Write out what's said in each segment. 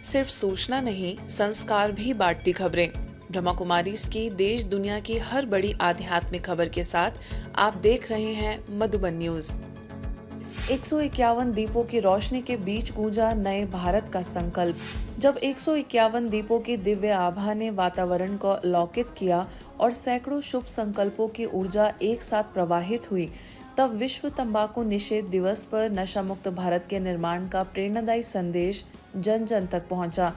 सिर्फ सूचना नहीं, संस्कार भी बांटती खबरें। ब्रह्मा कुमारीज की देश दुनिया की हर बड़ी आध्यात्मिक खबर के साथ आप देख रहे हैं मधुबन न्यूज। 151 दीपों की रोशनी के बीच गूंजा नए भारत का संकल्प। जब 151 दीपों की दिव्य आभा ने वातावरण को अलौकित किया और सैकड़ों शुभ संकल्पों की ऊर्जा एक साथ प्रवाहित हुई, तब विश्व तंबाकू निषेध दिवस पर नशा मुक्त भारत के निर्माण का प्रेरणादायी संदेश जन जन तक पहुंचा।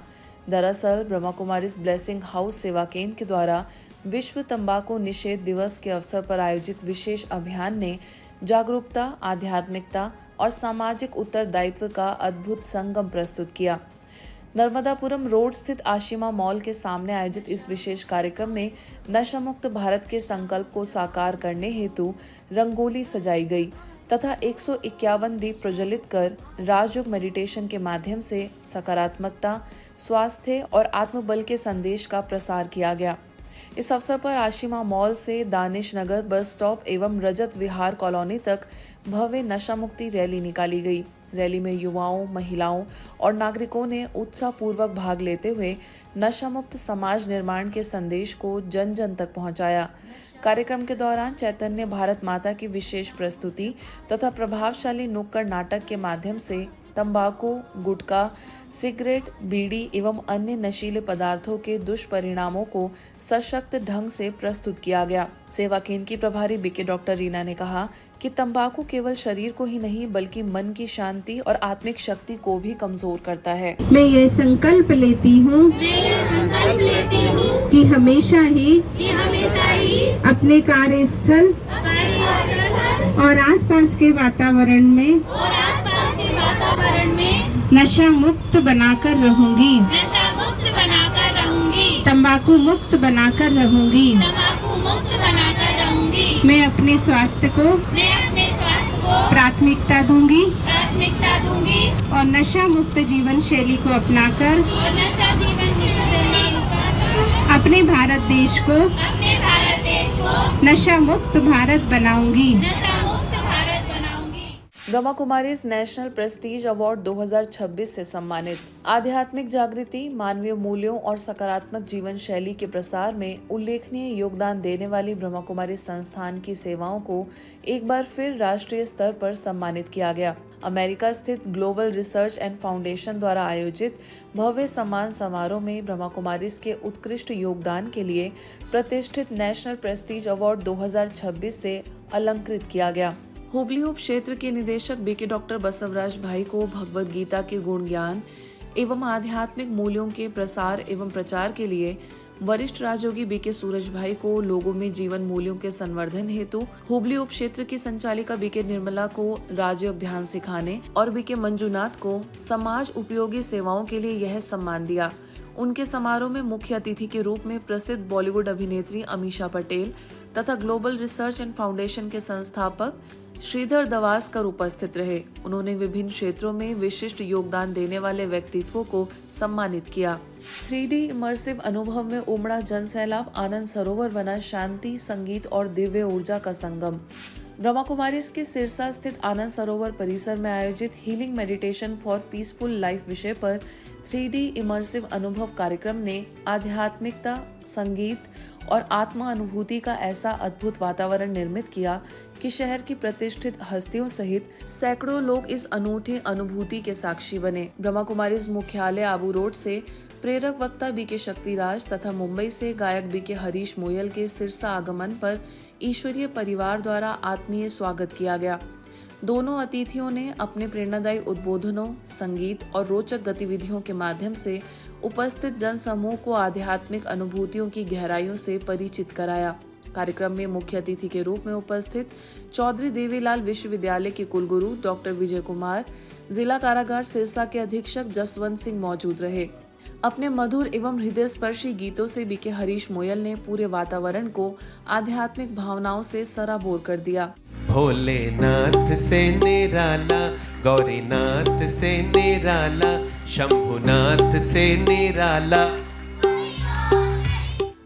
दरअसल ब्रह्मा कुमारीज ब्लेसिंग हाउस सेवा केंद्र के द्वारा विश्व तंबाकू निषेध दिवस के अवसर पर आयोजित विशेष अभियान ने जागरूकता, आध्यात्मिकता और सामाजिक उत्तरदायित्व का अद्भुत संगम प्रस्तुत किया। नर्मदापुरम रोड स्थित आशिमा मॉल के सामने आयोजित इस विशेष कार्यक्रम में नशा मुक्त भारत के संकल्प को साकार करने हेतु रंगोली सजाई गई तथा 151 दीप प्रज्वलित कर राजयोग मेडिटेशन के माध्यम से सकारात्मकता, स्वास्थ्य और आत्मबल के संदेश का प्रसार किया गया। इस अवसर पर आशिमा मॉल से दानिश नगर बस स्टॉप एवं रजत विहार कॉलोनी तक भव्य नशा मुक्ति रैली निकाली गई। रैली में युवाओं, महिलाओं और नागरिकों ने उत्साहपूर्वक भाग लेते हुए नशा मुक्त समाज निर्माण के संदेश को जन जन तक पहुंचाया। कार्यक्रम के दौरान चैतन्य भारत माता की विशेष प्रस्तुति तथा प्रभावशाली नुक्कड़ नाटक के माध्यम से तंबाकू, गुटखा, सिगरेट, बीड़ी एवं अन्य नशीले पदार्थों के दुष्परिणामों को सशक्त ढंग से प्रस्तुत किया गया। सेवा केंद्र की प्रभारी बीके डॉक्टर रीना ने कहा कि तंबाकू केवल शरीर को ही नहीं बल्कि मन की शांति और आत्मिक शक्ति को भी कमजोर करता है। मैं ये संकल्प लेती हूँ कि हमेशा ही अपने कार्यस्थल और आसपास के वातावरण में नशा मुक्त बनाकर रहूंगी, तंबाकू मुक्त बनाकर रहूंगी। मैं अपने स्वास्थ्य को प्राथमिकता दूंगी और नशा मुक्त जीवन शैली को अपनाकर अपने भारत देश को नशा मुक्त भारत बनाऊंगी। Brahma Kumaris national Prestige award 2026 से सम्मानित। आध्यात्मिक जागृति, मानवीय मूल्यों और सकारात्मक जीवन शैली के प्रसार में उल्लेखनीय योगदान देने वाली ब्रह्मा कुमारी संस्थान की सेवाओं को एक बार फिर राष्ट्रीय स्तर पर सम्मानित किया गया। अमेरिका स्थित ग्लोबल रिसर्च एंड फाउंडेशन द्वारा आयोजित भव्य सम्मान समारोह में ब्रह्मा कुमारीज के उत्कृष्ट योगदान के लिए प्रतिष्ठित नेशनल प्रेस्टीज अवार्ड 2026 से अलंकृत किया गया। हुबली उप क्षेत्र के निदेशक बीके डॉक्टर बसवराज भाई को भगवद गीता के गुण ज्ञान एवं आध्यात्मिक मूल्यों के प्रसार एवं प्रचार के लिए, वरिष्ठ राजयोगी बीके सूरज भाई को लोगों में जीवन मूल्यों के संवर्धन हेतु, हुबली उप क्षेत्र की संचालिका बीके निर्मला को राजयोग ध्यान सिखाने और बीके मंजुनाथ को समाज उपयोगी सेवाओं के लिए यह सम्मान दिया। उनके समारोह में मुख्य अतिथि के रूप में प्रसिद्ध बॉलीवुड अभिनेत्री अमीषा पटेल तथा ग्लोबल रिसर्च एंड फाउंडेशन के संस्थापक श्रीधर दवासकर उपस्थित रहे। उन्होंने विभिन्न क्षेत्रों में विशिष्ट योगदान देने वाले व्यक्तित्वों को सम्मानित किया। 3D इमर्सिव अनुभव में उमड़ा जन सैलाब, आनंद सरोवर बना शांति, संगीत और दिव्य ऊर्जा का संगम। ब्रह्मा कुमारीज के सिरसा स्थित आनंद सरोवर परिसर में आयोजित healing meditation for peaceful life विषय पर 3D इमर्सिव अनुभव कार्यक्रम ने आध्यात्मिकता, संगीत और आत्मा अनुभूति का ऐसा अद्भुत वातावरण निर्मित किया कि शहर की प्रतिष्ठित हस्तियों सहित सैकड़ों लोग इस अनूठी अनुभूति के साक्षी बने। ब्रह्मा कुमारीज मुख्यालय आबू रोड से प्रेरक वक्ता बीके शक्तिराज तथा मुंबई से गायक बीके हरीश मोयल के सिरसा आगमन पर ईश्वरीय परिवार द्वारा आत्मीय स्वागत किया गया। दोनों अतिथियों ने अपने प्रेरणादायी उद्बोधनों, संगीत और रोचक गतिविधियों के माध्यम से उपस्थित जन समूह को आध्यात्मिक अनुभूतियों की गहराइयों से परिचित कराया। कार्यक्रम में मुख्य अतिथि के रूप में उपस्थित चौधरी देवीलाल विश्वविद्यालय के कुलगुरु डॉक्टर विजय कुमार, जिला कारागार सिरसा के अधीक्षक जसवंत सिंह मौजूद रहे। अपने मधुर एवं हृदय स्पर्शी गीतों से बीके हरीश मोयल ने पूरे वातावरण को आध्यात्मिक भावनाओं से सराबोर कर दिया। भोलेनाथ से निराला, गौरीनाथ से निराला, शंभुनाथ से निराला।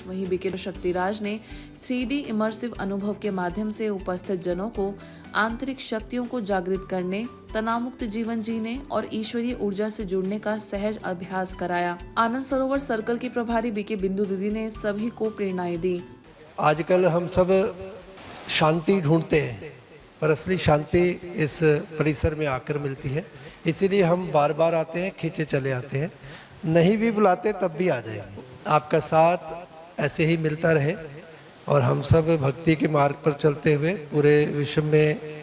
वहीं वहीं बीके शक्तिराज ने 3D इमर्सिव अनुभव के माध्यम से उपस्थित जनों को आंतरिक शक्तियों को जागृत करने, तनाव मुक्त जीवन जीने और ईश्वरीय ऊर्जा से जुड़ने का सहज अभ्यास कराया। आनंद सरोवर सर्कल की प्रभारी बीके बिंदु दीदी ने सभी को प्रेरणाएं दी। आजकल हम सब शांति ढूंढते हैं, पर असली शांति इस परिसर में आकर मिलती है। इसीलिए हम बार बार आते हैं, खींचे चले आते हैं, नहीं भी बुलाते तब भी आ जाएंगे। आपका साथ ऐसे ही मिलता रहे और हम सब भक्ति के मार्ग पर चलते हुए पूरे विश्व में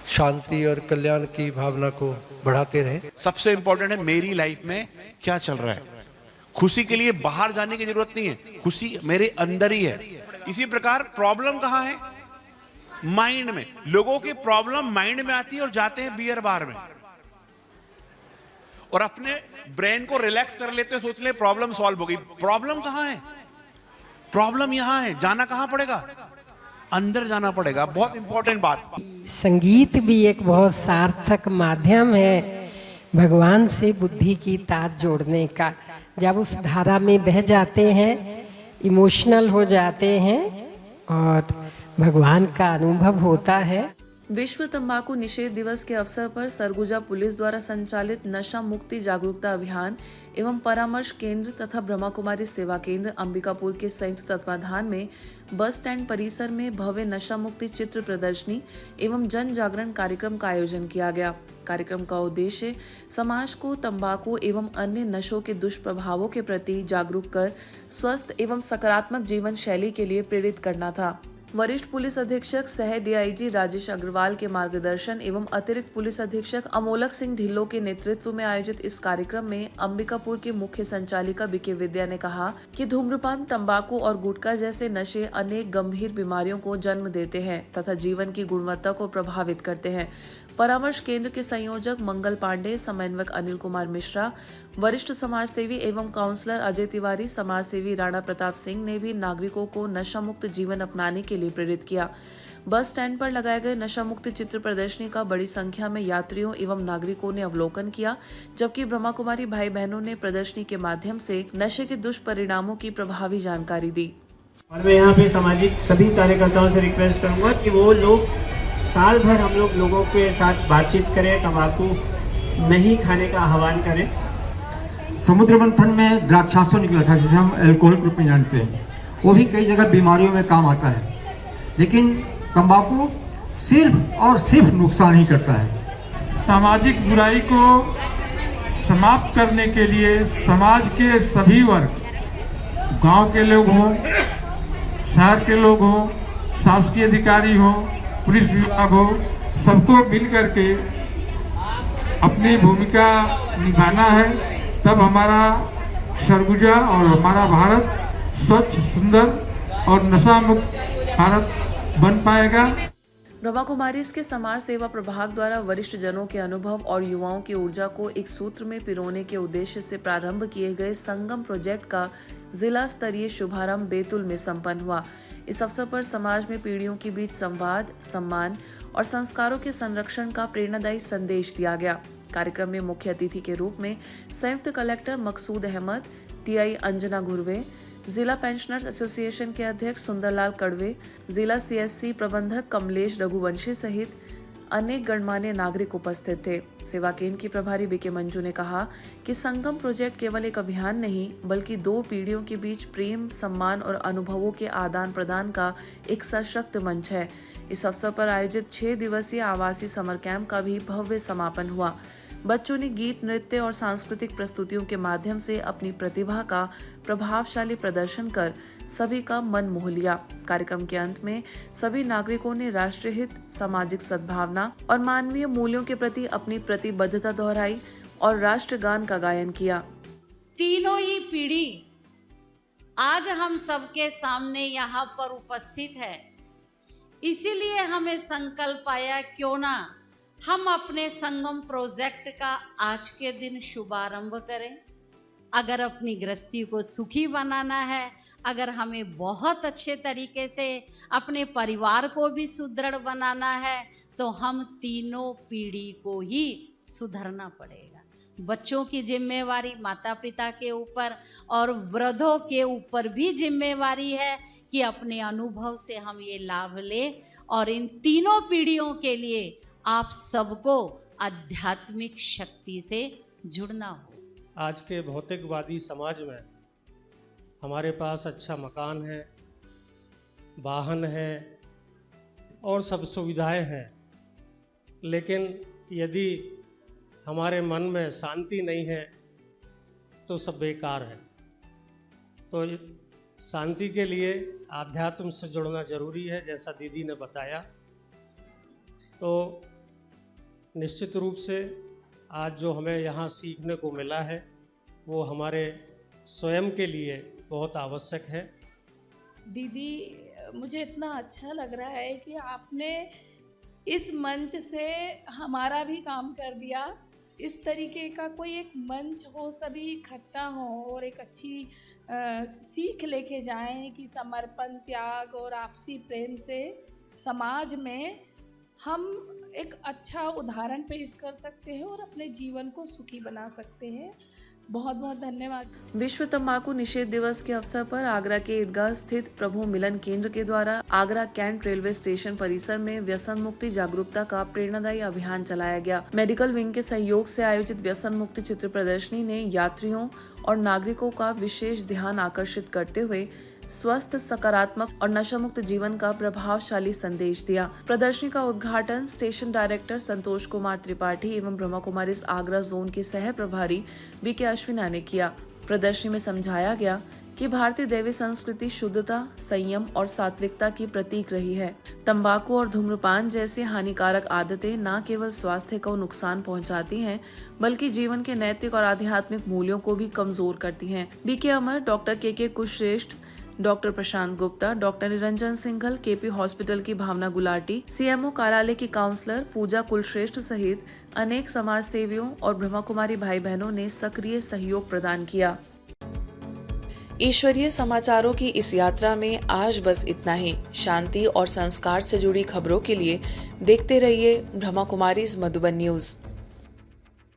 शांति और कल्याण की भावना को बढ़ाते रहे। सबसे इंपॉर्टेंट है मेरी लाइफ में क्या चल रहा है। खुशी के लिए बाहर जाने की जरूरत नहीं है, खुशी मेरे अंदर ही है। इसी प्रकार प्रॉब्लम कहाँ है? माइंड में। लोगों की प्रॉब्लम माइंड में आती है और जाते हैं बियर बार में और अपने ब्रेन को रिलैक्स कर लेते हैं, सोच ले प्रॉब्लम सॉल्व हो गई। प्रॉब्लम कहां है? प्रॉब्लम यहां है। जाना कहां पड़ेगा? अंदर जाना पड़ेगा। बहुत इंपॉर्टेंट बात। संगीत भी एक बहुत सार्थक माध्यम है भगवान से बुद्धि की तार जोड़ने का। जब उस धारा में बह जाते हैं, इमोशनल हो जाते हैं और भगवान का अनुभव होता है। विश्व तंबाकू निषेध दिवस के अवसर पर सरगुजा पुलिस द्वारा संचालित नशा मुक्ति जागरूकता अभियान एवं परामर्श केंद्र तथा ब्रह्मा कुमारी सेवा केंद्र अंबिकापुर के संयुक्त तत्वाधान में बस स्टैंड परिसर में भव्य नशा मुक्ति चित्र प्रदर्शनी एवं जन जागरण कार्यक्रम का आयोजन किया गया। कार्यक्रम का उद्देश्य समाज को तंबाकू एवं अन्य नशों के दुष्प्रभावों के प्रति जागरूक कर स्वस्थ एवं सकारात्मक जीवन शैली के लिए प्रेरित करना था। वरिष्ठ पुलिस अधीक्षक सह डीआईजी राजेश अग्रवाल के मार्गदर्शन एवं अतिरिक्त पुलिस अधीक्षक अमोलक सिंह ढिल्लों के नेतृत्व में आयोजित इस कार्यक्रम में अंबिकापुर के मुख्य संचालिका बीके विद्या ने कहा कि धूम्रपान, तंबाकू और गुटखा जैसे नशे अनेक गंभीर बीमारियों को जन्म देते हैं तथा जीवन की गुणवत्ता को प्रभावित करते हैं। परामर्श केंद्र के संयोजक मंगल पांडे, समन्वयक अनिल कुमार मिश्रा, वरिष्ठ समाजसेवी एवं काउंसलर अजय तिवारी, समाजसेवी राणा प्रताप सिंह ने भी नागरिकों को नशा मुक्त जीवन अपनाने के लिए प्रेरित किया। बस स्टैंड पर लगाए गए नशा मुक्त चित्र प्रदर्शनी का बड़ी संख्या में यात्रियों एवं नागरिकों ने अवलोकन किया, जबकि ब्रह्मा कुमारी भाई बहनों ने प्रदर्शनी के माध्यम से नशे के दुष्परिणामों की प्रभावी जानकारी दी। और मैं यहाँ पे सामाजिक सभी कार्यकर्ताओं से रिक्वेस्ट करूँगा कि वो लोग साल भर हम लोगों के साथ बातचीत करें, तंबाकू नहीं खाने का आह्वान करें। समुद्र मंथन में द्राक्षासो निकला था, जिसे हम अल्कोहल ग्रुप में जानते हैं। वो भी कई जगह बीमारियों में काम आता है, लेकिन तंबाकू सिर्फ और सिर्फ नुकसान ही करता है। सामाजिक बुराई को समाप्त करने के लिए समाज के सभी वर्ग, गांव के लोग हों, शहर के लोग हों, शासकीय अधिकारी हों, पुलिस विभाग हो, सबको मिल करके अपनी भूमिका निभाना है। तब हमारा सरगुजा और हमारा भारत स्वच्छ, सुंदर और नशा मुक्त भारत बन पाएगा। ब्रह्मा कुमारी इसके समाज सेवा प्रभाग द्वारा वरिष्ठ जनों के अनुभव और युवाओं की ऊर्जा को एक सूत्र में पिरोने के उद्देश्य से प्रारंभ किए गए संगम प्रोजेक्ट का जिला स्तरीय शुभारंभ बैतूल में संपन्न हुआ। इस अवसर पर समाज में पीढ़ियों के बीच संवाद, सम्मान और संस्कारों के संरक्षण का प्रेरणादायी संदेश दिया गया। कार्यक्रम में मुख्य अतिथि के रूप में संयुक्त कलेक्टर मकसूद अहमद, टीआई अंजना घुर्वे, जिला पेंशनर्स एसोसिएशन के अध्यक्ष सुंदरलाल कड़वे, जिला सीएससी प्रबंधक कमलेश रघुवंशी सहित अनेक गणमान्य नागरिक उपस्थित थे। सेवा केंद्र की प्रभारी बीके मंजू ने कहा कि संगम प्रोजेक्ट केवल एक अभियान नहीं, बल्कि दो पीढ़ियों के बीच प्रेम, सम्मान और अनुभवों के आदान प्रदान का एक सशक्त मंच है। इस अवसर पर आयोजित 6 दिवसीय आवासीय समर कैंप का भी भव्य समापन हुआ। बच्चों ने गीत, नृत्य और सांस्कृतिक प्रस्तुतियों के माध्यम से अपनी प्रतिभा का प्रभावशाली प्रदर्शन कर सभी का मन मोह लिया। कार्यक्रम के अंत में सभी नागरिकों ने राष्ट्रीय हित, सामाजिक सद्भावना और मानवीय मूल्यों के प्रति अपनी प्रतिबद्धता दोहराई और राष्ट्रगान का गायन किया। तीनों ही पीढ़ी आज हम सबके सामने यहाँ पर उपस्थित है, इसीलिए हमें संकल्प आया क्यों ना हम अपने संगम प्रोजेक्ट का आज के दिन शुभारंभ करें। अगर अपनी गृहस्थी को सुखी बनाना है, अगर हमें बहुत अच्छे तरीके से अपने परिवार को भी सुदृढ़ बनाना है, तो हम तीनों पीढ़ी को ही सुधरना पड़ेगा। बच्चों की जिम्मेवारी माता पिता के ऊपर और वृद्धों के ऊपर भी जिम्मेवारी है कि अपने अनुभव से हम ये लाभ लें और इन तीनों पीढ़ियों के लिए आप सबको आध्यात्मिक शक्ति से जुड़ना हो। आज के भौतिकवादी समाज में हमारे पास अच्छा मकान है, वाहन है और सब सुविधाएं हैं, लेकिन यदि हमारे मन में शांति नहीं है तो सब बेकार है। तो शांति के लिए आध्यात्म से जुड़ना जरूरी है, जैसा दीदी ने बताया। तो निश्चित रूप से आज जो हमें यहाँ सीखने को मिला है वो हमारे स्वयं के लिए बहुत आवश्यक है। दीदी, मुझे इतना अच्छा लग रहा है कि आपने इस मंच से हमारा भी काम कर दिया। इस तरीके का कोई एक मंच हो, सभी इकट्ठा हो और एक अच्छी सीख लेके जाएं कि समर्पण, त्याग और आपसी प्रेम से समाज में हम एक अच्छा उदाहरण पेश कर सकते हैं और अपने जीवन को सुखी बना सकते हैं। बहुत बहुत धन्यवाद। विश्व तंबाकू निषेध दिवस के अवसर पर आगरा के ईदगाह स्थित प्रभु मिलन केंद्र के द्वारा आगरा कैंट रेलवे स्टेशन परिसर में व्यसन मुक्ति जागरूकता का प्रेरणादायी अभियान चलाया गया। मेडिकल विंग के सहयोग से आयोजित व्यसन मुक्ति चित्र प्रदर्शनी ने यात्रियों और नागरिकों का विशेष ध्यान आकर्षित करते हुए स्वस्थ, सकारात्मक और नशा मुक्त जीवन का प्रभावशाली संदेश दिया। प्रदर्शनी का उद्घाटन स्टेशन डायरेक्टर संतोष कुमार त्रिपाठी एवं ब्रह्मा कुमारीज आगरा जोन के सह प्रभारी बीके अश्विना ने किया। प्रदर्शनी में समझाया गया कि भारतीय दैवी संस्कृति शुद्धता, संयम और सात्विकता की प्रतीक रही है। तंबाकू और धूम्रपान जैसी हानिकारक आदतें न केवल स्वास्थ्य को नुकसान पहुंचाती हैं, बल्कि जीवन के नैतिक और आध्यात्मिक मूल्यों को भी कमजोर करती हैं। BK Amar, doctor K Kushshreshtha, doctor Prashant Gupta, doctor Niranjan Singhal, KP hospital की भावना गुलाटी, सीएमओ कार्यालय की काउंसलर पूजा कुलश्रेष्ठ सहित अनेक समाज सेवियों और ब्रह्मा कुमारी भाई बहनों ने सक्रिय सहयोग प्रदान किया। ईश्वरीय समाचारों की इस यात्रा में आज बस इतना ही। शांति और संस्कार से जुड़ी खबरों के लिए देखते रहिए ब्रह्मा कुमारीज मधुबन न्यूज।